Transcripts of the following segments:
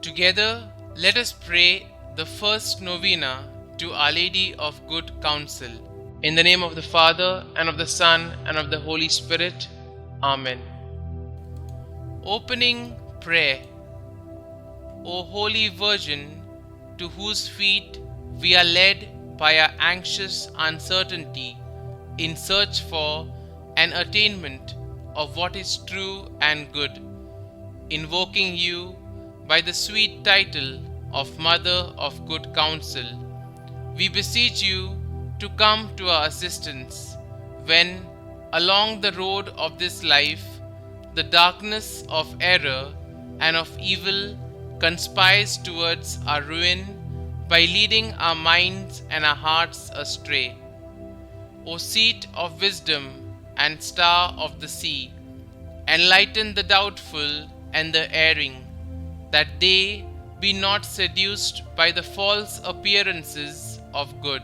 Together, let us pray the first novena to Our Lady of Good Counsel. In the name of the Father, and of the Son, and of the Holy Spirit. Amen. Opening Prayer. O Holy Virgin, to whose feet we are led by our anxious uncertainty in search for an attainment of what is true and good, invoking you by the sweet title of Mother of Good Counsel, we beseech you to come to our assistance when, along the road of this life, the darkness of error and of evil conspires towards our ruin by leading our minds and our hearts astray. O seat of wisdom and star of the sea, enlighten the doubtful and the erring, that they be not seduced by the false appearances of good.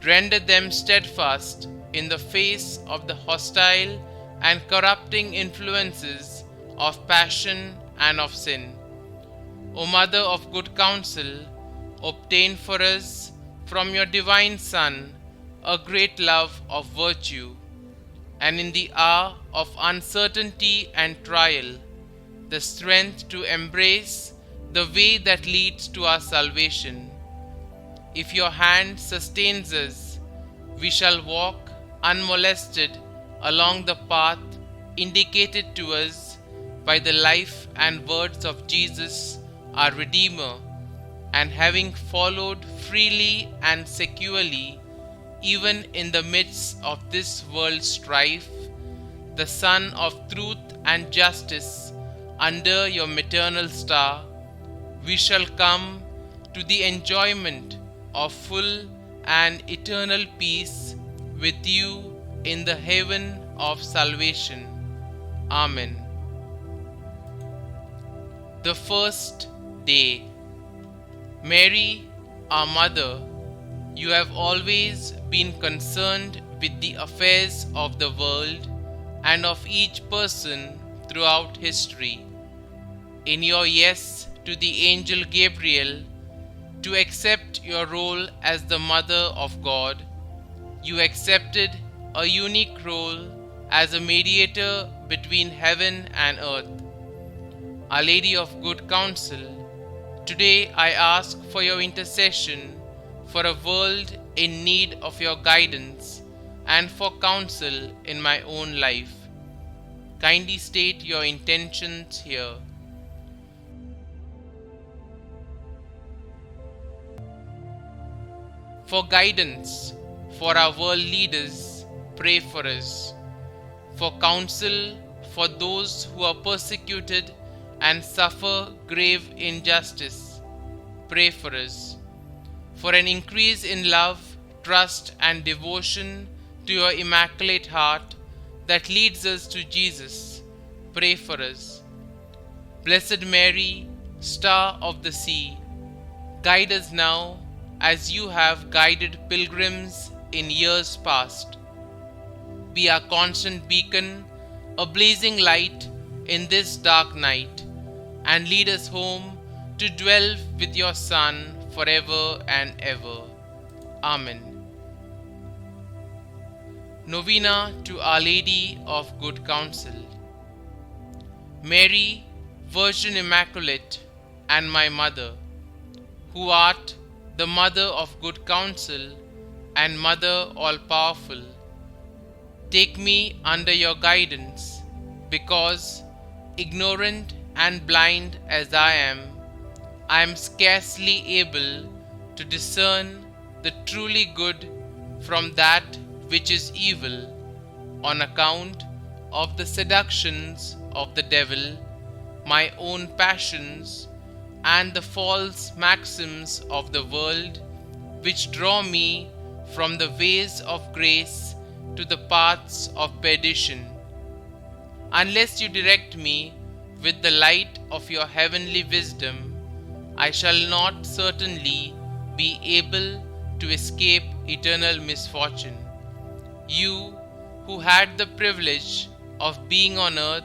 Render them steadfast in the face of the hostile and corrupting influences of passion and of sin. O Mother of Good Counsel, obtain for us from your divine Son a great love of virtue, and in the hour of uncertainty and trial, the strength to embrace the way that leads to our salvation. If your hand sustains us, we shall walk unmolested along the path indicated to us by the life and words of Jesus, our Redeemer, and having followed freely and securely, even in the midst of this world's strife, the Sun of truth and justice, under your maternal star, we shall come to the enjoyment of full and eternal peace with you in the heaven of salvation. Amen. The first day. Mary, our Mother, you have always been concerned with the affairs of the world and of each person throughout history. In your yes to the angel Gabriel to accept your role as the Mother of God, you accepted a unique role as a mediator between heaven and earth. Our Lady of Good Counsel, today I ask for your intercession for a world in need of your guidance and for counsel in my own life. Kindly state your intentions here. For guidance for our world leaders, pray for us. For counsel for those who are persecuted and suffer grave injustice, pray for us. For an increase in love, trust, and devotion to your Immaculate Heart that leads us to Jesus, pray for us. Blessed Mary, Star of the Sea, guide us now as you have guided pilgrims in years past. Be our constant beacon, a blazing light in this dark night, and lead us home to dwell with your Son forever and ever. Amen. Novena to Our Lady of Good Counsel. Mary, Virgin Immaculate, and my Mother, who art the Mother of Good Counsel and Mother all-powerful, take me under your guidance, because, ignorant and blind as I am scarcely able to discern the truly good from that which is evil, on account of the seductions of the devil, my own passions, and the false maxims of the world, which draw me from the ways of grace to the paths of perdition. Unless you direct me with the light of your heavenly wisdom, I shall not certainly be able to escape eternal misfortune. You, who had the privilege of being on earth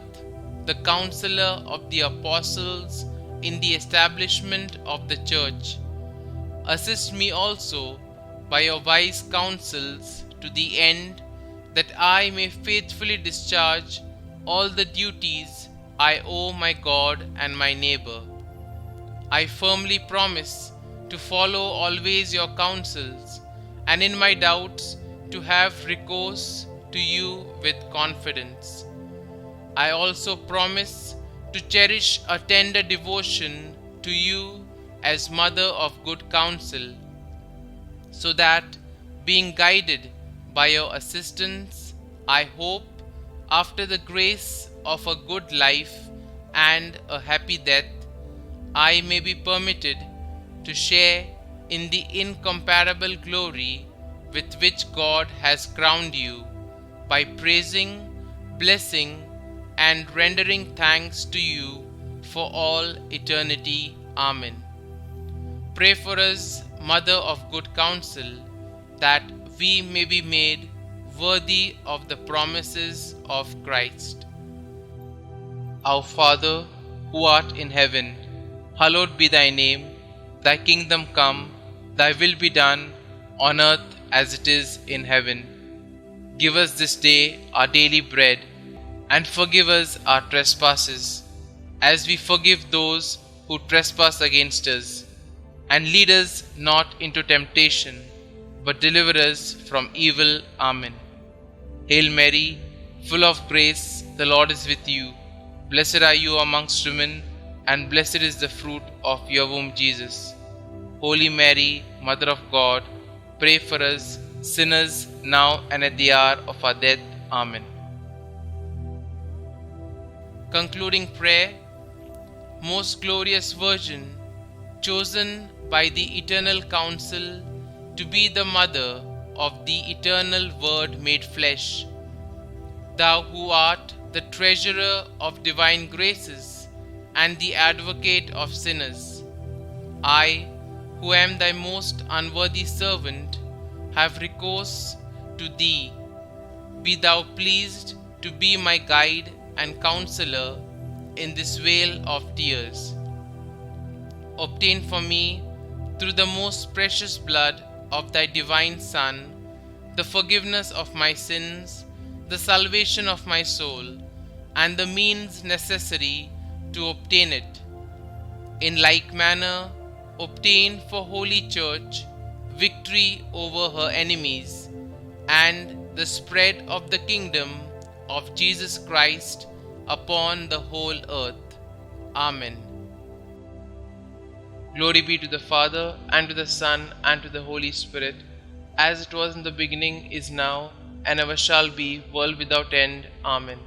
the counselor of the apostles in the establishment of the Church. Assist me also by your wise counsels to the end that I may faithfully discharge all the duties I owe my God and my neighbor. I firmly promise to follow always your counsels, and in my doubts to have recourse to you with confidence. I also promise to cherish a tender devotion to you as Mother of good counsel, so that, being guided by your assistance, I hope, after the grace of a good life and a happy death, I may be permitted to share in the incomparable glory with which God has crowned you, by praising, blessing, and rendering thanks to you for all eternity. Amen. Pray for us, Mother of good counsel, that we may be made worthy of the promises of Christ. Our Father, who art in heaven, hallowed be thy name. Thy kingdom come, thy will be done, on earth as it is in heaven. Give us this day our daily bread, and forgive us our trespasses, as we forgive those who trespass against us. And lead us not into temptation, but deliver us from evil. Amen. Hail Mary, full of grace, the Lord is with you. Blessed are you amongst women, and blessed is the fruit of your womb, Jesus. Holy Mary, Mother of God, pray for us sinners, now and at the hour of our death. Amen. Concluding prayer. Most glorious Virgin, chosen by the eternal counsel to be the mother of the eternal Word made flesh, thou who art the treasurer of divine graces and the advocate of sinners, I, who am thy most unworthy servant, have recourse to thee. Be thou pleased to be my guide and counselor in this vale of tears. Obtain for me, through the most precious blood of thy divine Son, the forgiveness of my sins, the salvation of my soul, and the means necessary to obtain it. In like manner, obtain for Holy Church victory over her enemies, and the spread of the kingdom of Jesus Christ upon the whole earth. Amen. Glory be to the Father, and to the Son, and to the Holy Spirit, as it was in the beginning, is now, and ever shall be, world without end. Amen.